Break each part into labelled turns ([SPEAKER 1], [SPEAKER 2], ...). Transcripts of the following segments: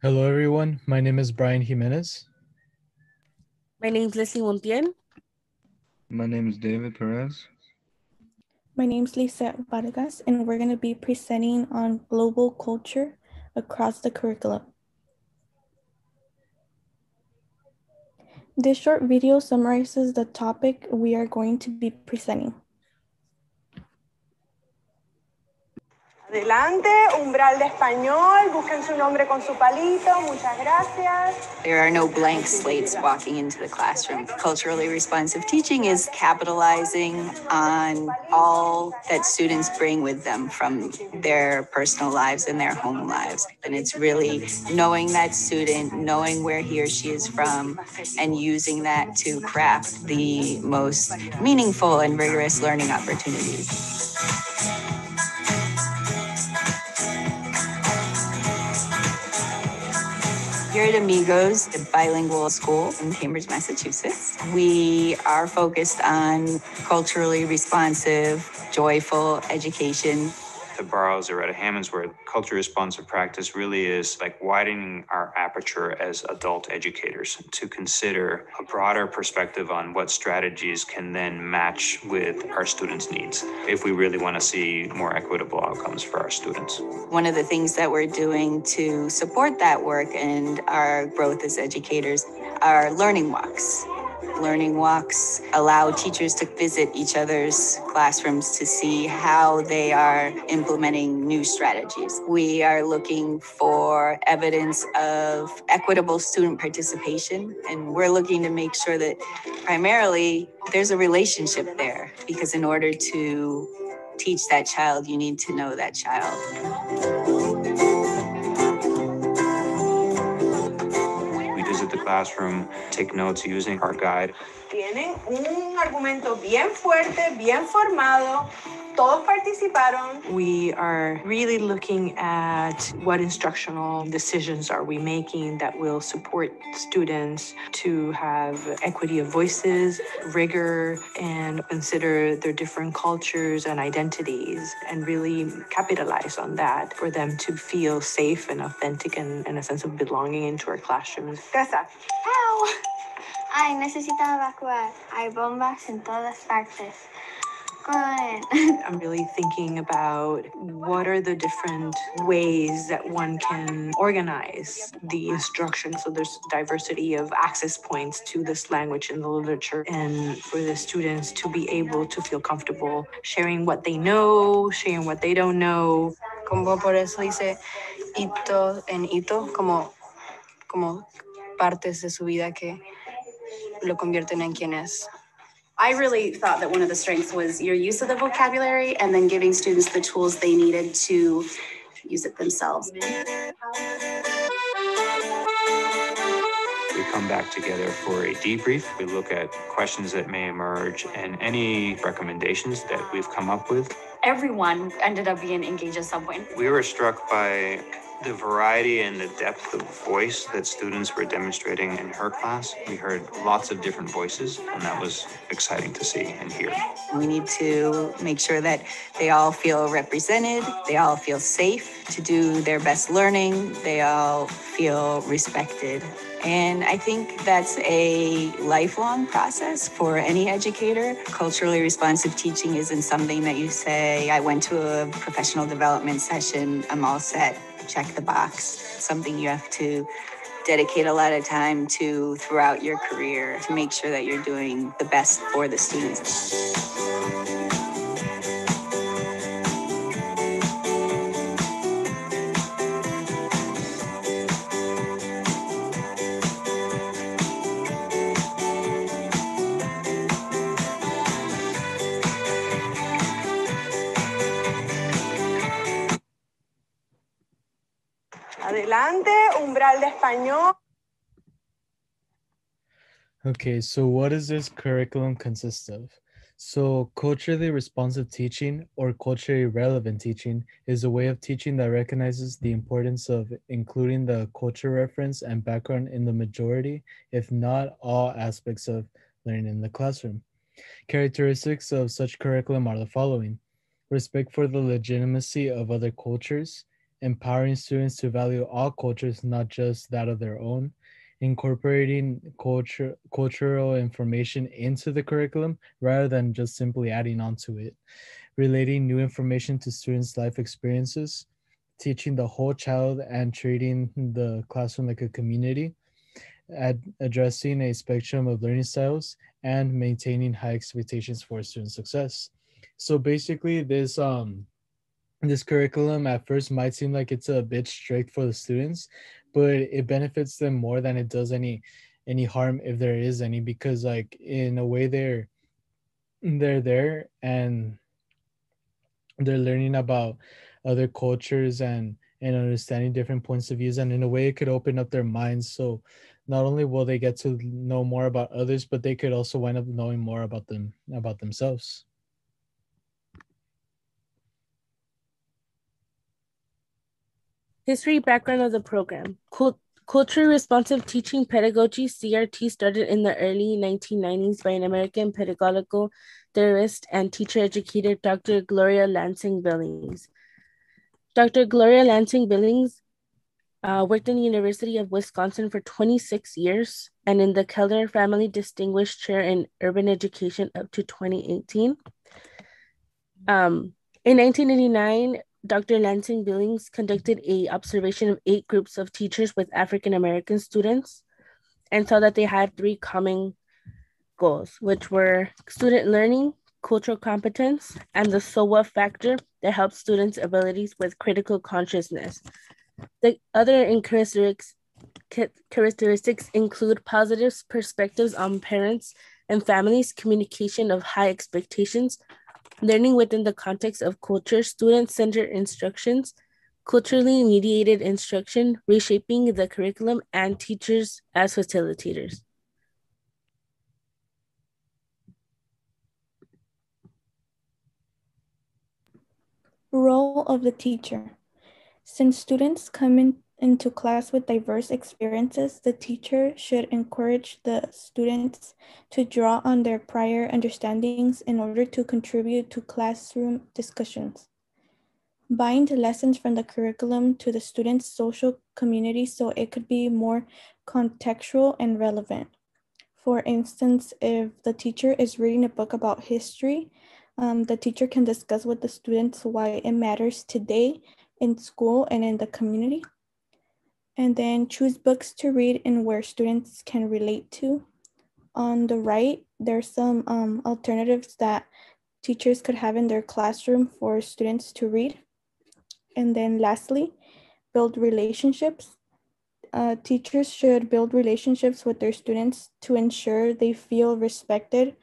[SPEAKER 1] Hello, everyone. My name is Brian Jimenez.
[SPEAKER 2] My name is Leslie Montiel.
[SPEAKER 3] My name is David Perez.
[SPEAKER 4] My name is Lisa Vargas, and we're going to be presenting on global culture across the curriculum. This short video summarizes the topic we are going to be presenting.
[SPEAKER 5] Adelante, umbral de español, busquen su nombre con su palito, muchas gracias.
[SPEAKER 6] There are no blank slates walking into the classroom. Culturally responsive teaching is capitalizing on all that students bring with them from their personal lives and their home lives. And it's really knowing that student, knowing where he or she is from, and using that to craft the most meaningful and rigorous learning opportunities. Here at Amigos, a bilingual school in Cambridge, Massachusetts, we are focused on culturally responsive, joyful education.
[SPEAKER 7] To borrow Zaretta Hammond's word, culturally responsive practice really is like widening our aperture as adult educators to consider a broader perspective on what strategies can then match with our students' needs if we really want to see more equitable outcomes for our students.
[SPEAKER 6] One of the things that we're doing to support that work and our growth as educators are learning walks. Learning walks allow teachers to visit each other's classrooms to see how they are implementing new strategies. We are looking for evidence of equitable student participation, and we're looking to make sure that primarily there's a relationship there, because in order to teach that child, you need to know that child.
[SPEAKER 7] The classroom, take notes using our guide.
[SPEAKER 5] Tienen un argumento bien fuerte, bien formado. Todos participaron.
[SPEAKER 8] We are really looking at what instructional decisions are we making that will support students to have equity of voices, rigor, and consider their different cultures and identities, and really capitalize on that for them to feel safe and authentic and a sense of belonging into our classrooms.
[SPEAKER 5] Tessa.
[SPEAKER 9] Help! Ay, necesito evacuar. Hay bombas en todas partes.
[SPEAKER 8] I'm really thinking about what are the different ways that one can organize the instruction so there's diversity of access points to this language in the literature, and for the students to be able to feel comfortable sharing what they know, sharing what they don't know.
[SPEAKER 10] Como por eso dice hito en hito, como partes de su vida que lo convierten en quien es.
[SPEAKER 11] I really thought that one of the strengths was your use of the vocabulary and then giving students the tools they needed to use it themselves.
[SPEAKER 7] We come back together for a debrief. We look at questions that may emerge and any recommendations that we've come up with.
[SPEAKER 12] Everyone ended up being engaged at some point.
[SPEAKER 7] We were struck by the variety and the depth of voice that students were demonstrating in her class. We heard lots of different voices, and that was exciting to see and hear.
[SPEAKER 6] We need to make sure that they all feel represented, they all feel safe to do their best learning, they all feel respected. And I think that's a lifelong process for any educator. Culturally responsive teaching isn't something that you say, I went to a professional development session, I'm all set. Check the box. Something you have to dedicate a lot of time to throughout your career to make sure that you're doing the best for the students.
[SPEAKER 5] Adelante, umbral de español.
[SPEAKER 1] Okay, so what does this curriculum consist of? So culturally responsive teaching or culturally relevant teaching is a way of teaching that recognizes the importance of including the culture reference and background in the majority, if not all aspects of learning in the classroom. Characteristics of such curriculum are the following: respect for the legitimacy of other cultures, empowering students to value all cultures, not just that of their own, incorporating cultural information into the curriculum rather than just simply adding on to it, relating new information to students' life experiences, teaching the whole child and treating the classroom like a community, addressing a spectrum of learning styles, and maintaining high expectations for student success. So basically this curriculum at first might seem like it's a bit strict for the students, but it benefits them more than it does any harm, if there is any, because like in a way they're there and they're learning about other cultures and understanding different points of views, and in a way it could open up their minds. So not only will they get to know more about others, but they could also wind up knowing more about themselves.
[SPEAKER 2] History background of the program. Culturally responsive teaching pedagogy, CRT, started in the early 1990s by an American pedagogical theorist and teacher educator, Dr. Gloria Lansing Billings. Dr. Gloria Lansing Billings worked in the University of Wisconsin for 26 years and in the Keller Family Distinguished Chair in Urban Education up to 2018. In 1989, Dr. Lansing Billings conducted an observation of 8 groups of teachers with African-American students and saw that they had 3 common goals, which were student learning, cultural competence, and the so what factor that helps students' abilities with critical consciousness. The other characteristics include positive perspectives on parents and families, communication of high expectations, learning within the context of culture, student-centered instructions, culturally mediated instruction, reshaping the curriculum, and teachers as facilitators.
[SPEAKER 4] Role of the teacher. Since students come into class with diverse experiences, the teacher should encourage the students to draw on their prior understandings in order to contribute to classroom discussions. Bind lessons from the curriculum to the students' social community so it could be more contextual and relevant. For instance, if the teacher is reading a book about history, the teacher can discuss with the students why it matters today in school and in the community. And then choose books to read and where students can relate to. On the right, there's some alternatives that teachers could have in their classroom for students to read. And then lastly, build relationships. Teachers should build relationships with their students to ensure they feel respected,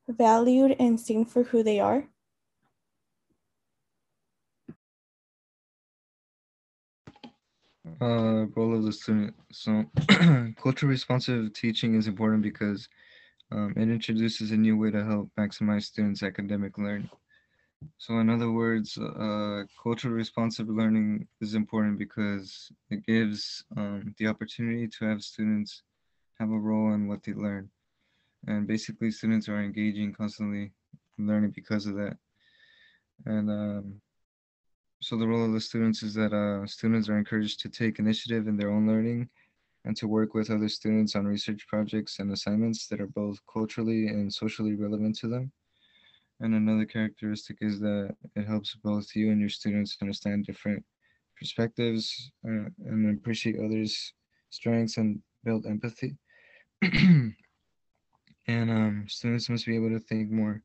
[SPEAKER 4] valued, and seen for who they are.
[SPEAKER 3] Role of the student. So culture responsive teaching is important because it introduces a new way to help maximize students' academic learning. So in other words, cultural responsive learning is important because it gives the opportunity to have students have a role in what they learn. And basically students are engaging constantly learning because of that. And so the role of the students is that students are encouraged to take initiative in their own learning and to work with other students on research projects and assignments that are both culturally and socially relevant to them. And another characteristic is that it helps both you and your students understand different perspectives and appreciate others' strengths and build empathy. And students must be able to think more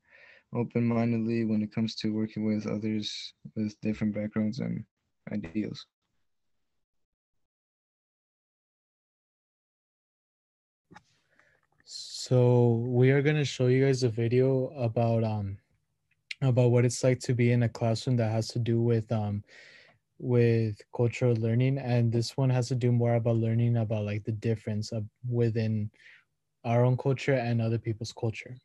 [SPEAKER 3] open-mindedly when it comes to working with others with different backgrounds and ideals.
[SPEAKER 1] So we are going to show you guys a video about what it's like to be in a classroom that has to do with cultural learning, and this one has to do more about learning about like the difference of within our own culture and other people's culture.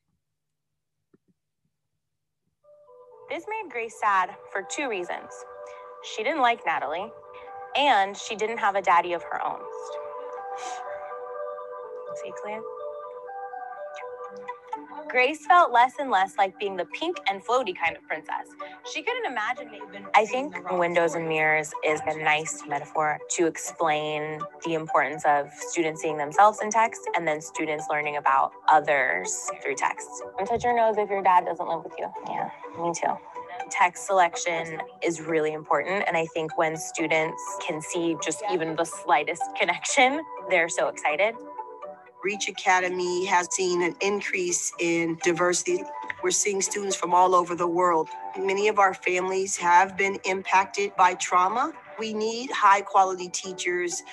[SPEAKER 13] This made Grace sad for 2 reasons. She didn't like Natalie, and she didn't have a daddy of her own. See, Claire? Grace felt less and less like being the pink and floaty kind of princess. She couldn't imagine even. I think windows and mirrors is a nice metaphor to explain the importance of students seeing themselves in text and then students learning about others through text. And touch your nose if your dad doesn't live with you. Yeah, me too. Text selection is really important, and I think when students can see just even the slightest connection, they're so excited.
[SPEAKER 14] Reach Academy has seen an increase in diversity. We're seeing students from all over the world. Many of our families have been impacted by trauma. We need high quality teachers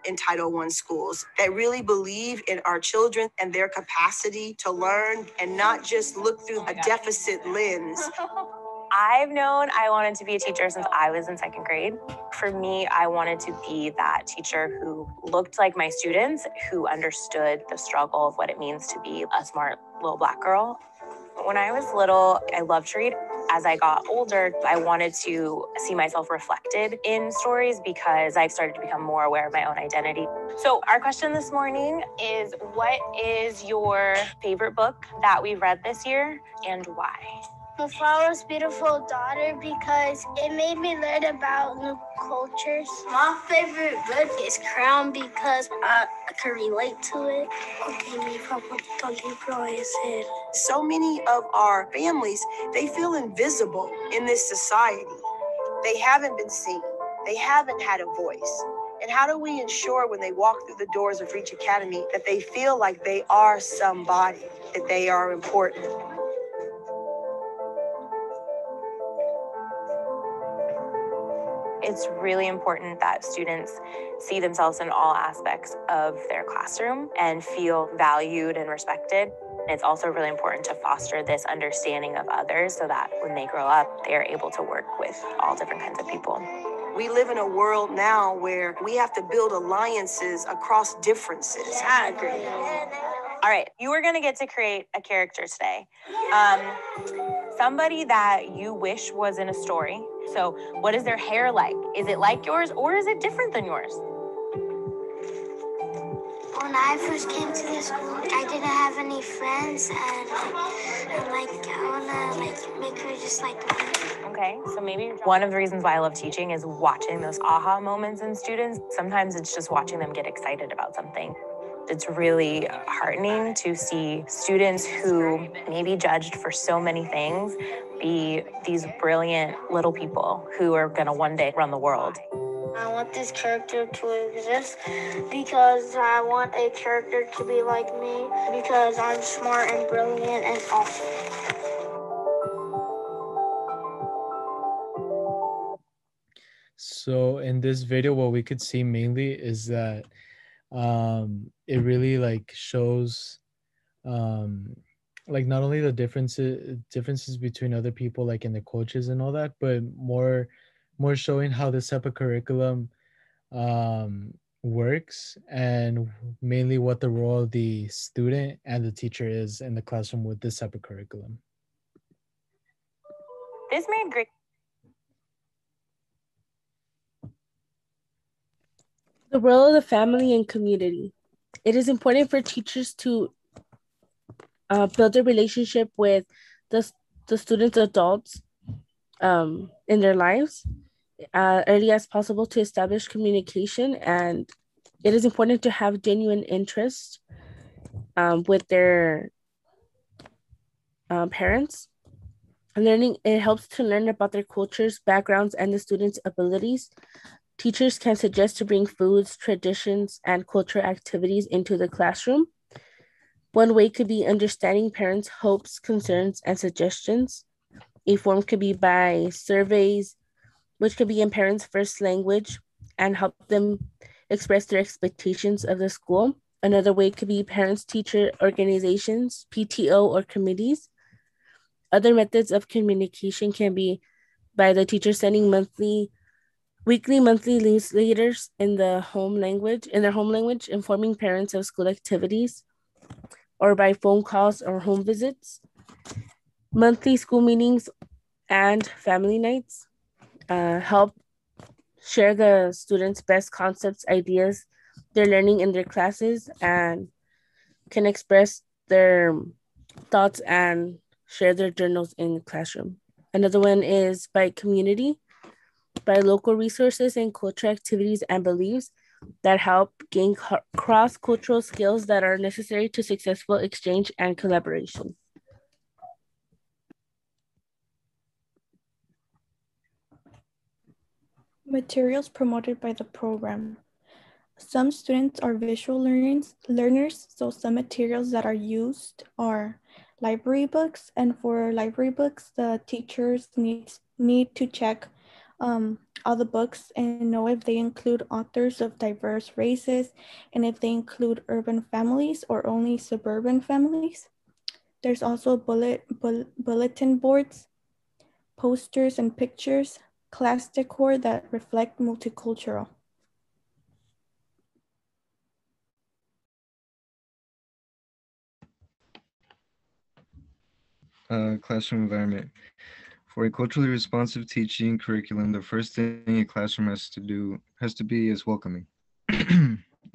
[SPEAKER 14] in Title I schools that really believe in our children and their capacity to learn and not just look through a deficit lens.
[SPEAKER 13] I've known I wanted to be a teacher since I was in second grade. For me, I wanted to be that teacher who looked like my students, who understood the struggle of what it means to be a smart little Black girl. When I was little, I loved to read. As I got older, I wanted to see myself reflected in stories because I started to become more aware of my own identity. So our question this morning is, what is your favorite book that we've read this year and why?
[SPEAKER 9] The Flower's Beautiful Daughter because it made me learn about new cultures. My favorite book is Crown because I can relate to it.
[SPEAKER 14] So many of our families, they feel invisible in this society. They haven't been seen. They haven't had a voice. And how do we ensure when they walk through the doors of Reach Academy that they feel like they are somebody, that they are important?
[SPEAKER 13] It's really important that students see themselves in all aspects of their classroom and feel valued and respected. It's also really important to foster this understanding of others so that when they grow up, they are able to work with all different kinds of people.
[SPEAKER 14] We live in a world now where we have to build alliances across differences.
[SPEAKER 13] I agree. All right, you are going to get to create a character today. Somebody that you wish was in a story. So what is their hair like? Is it like yours or is it different than yours?
[SPEAKER 9] When I first came to this school, I didn't have any friends, and I wanna make her just like me.
[SPEAKER 13] Okay, so maybe one of the reasons why I love teaching is watching those aha moments in students. Sometimes it's just watching them get excited about something. It's really heartening to see students who may be judged for so many things be these brilliant little people who are gonna one day run the world.
[SPEAKER 9] I want this character to exist because I want a character to be like me because I'm smart and brilliant and awesome.
[SPEAKER 1] So in this video, what we could see mainly is that it really like shows like not only the differences between other people like in the coaches and all that, but more showing how this type of curriculum works and mainly what the role of the student and the teacher is in the classroom with this type of curriculum.
[SPEAKER 13] This made great.
[SPEAKER 2] The role of the family and community. It is important for teachers to build a relationship with the students' adults in their lives early as possible to establish communication, and it is important to have genuine interest with their parents. Learning, it helps to learn about their cultures, backgrounds, and the students' abilities. Teachers can suggest to bring foods, traditions, and cultural activities into the classroom. One way could be understanding parents' hopes, concerns, and suggestions. A form could be by surveys, which could be in parents' first language and help them express their expectations of the school. Another way could be parents-teacher organizations, PTO, or committees. Other methods of communication can be by the teacher sending weekly, monthly newsletters in their home language, informing parents of school activities, or by phone calls or home visits. Monthly school meetings and family nights help share the students' best concepts, ideas they're learning in their classes, and can express their thoughts and share their journals in classroom. Another one is by community, by local resources and culture activities and beliefs that help gain cross-cultural skills that are necessary to successful exchange and collaboration.
[SPEAKER 4] Materials promoted by the program. Some students are visual learners, so some materials that are used are library books. And for library books, the teachers need to check all the books and know if they include authors of diverse races and if they include urban families or only suburban families. There's also bulletin boards, posters and pictures, class decor that reflect multicultural.
[SPEAKER 3] Classroom environment. For a culturally responsive teaching curriculum, the first thing a classroom has to be is welcoming.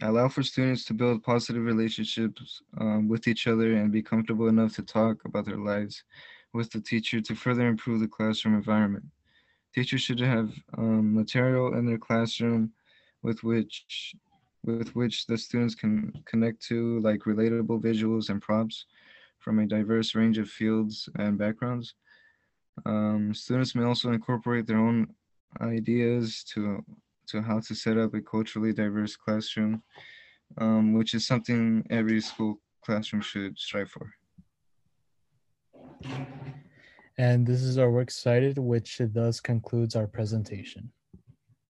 [SPEAKER 3] Allow for students to build positive relationships with each other and be comfortable enough to talk about their lives with the teacher to further improve the classroom environment. Teachers should have material in their classroom with which the students can connect to, like relatable visuals and props from a diverse range of fields and backgrounds. Students may also incorporate their own ideas to how to set up a culturally diverse classroom, which is something every school classroom should strive for.
[SPEAKER 1] And this is our works cited, which thus concludes our presentation.